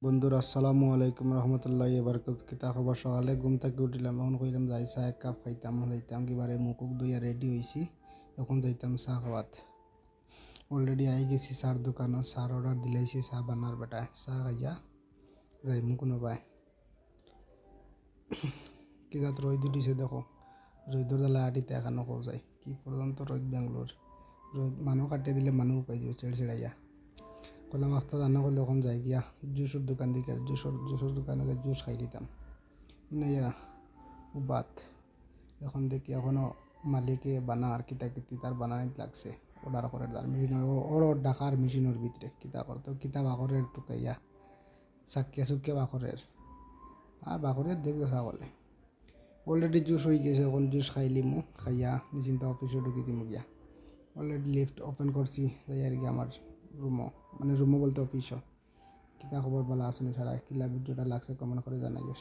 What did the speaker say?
বন্ধুরা আসসালামু আলাইকুম রহমতুল্লাহি বারাকাত। কিতা খবর? সকালে ঘুম থেকে উঠিলাম, এখন কইলাম যাই চা এক কাপ খাইতাম যাইতাম কিবারে মুখ ধুইয়া রেডি হয়েছি, এখন যাইতাম চা খাওয়াত। অলরেডি আই গেছি চার দোকানও, চার অর্ডার দিলাইছি, চা বানার বেটা চা খাইয়া যাইমু কোনো পায়। কিতাত রোদ উঠিছে দেখো, রোদর জ্বালা আটিতে এখানো খাওয়া যায় কি পর্যন্ত রোদ বেঙ্গলোর। রোদ মানুষ কাটিয়ে দিলে মানুষ পাই যাবে ছেড়াইয়া। কলাম আখতা রান্না করলে এখন যাই গিয়া জুসের দোকান দিকে, জুসের দোকানে জুস খাই দিতাম ইনাইয়া বাত। এখন দেখি এখনও মালিকে বানা আর কিতা কিতি তার বানানিত লাগছে, অর্ডার করে তার মেশিন ওর ডাকার মেশিনের ভিতরে কিতা করতো, কিতা বাকরের টুকাইয়া চাকিয়া চুকিয়া বাকরের আর বাকরের দেখবে ছাগলে। অলরেডি জুস হয়ে গেছে, এখন জুস খাইলিমু, খাইয়া নিশ্চিন্তা অফিসে ঢুকি দিমু গিয়া। অলরেডি লিফট ওপেন করছি, যাই আর কি আমার রুমও, মানে রুমও বলতে অফিসও। কিতা খবর ভালো আসুন, সারা কিলা ভিডিওটা লাগছে কমেন্ট করে জানাইও।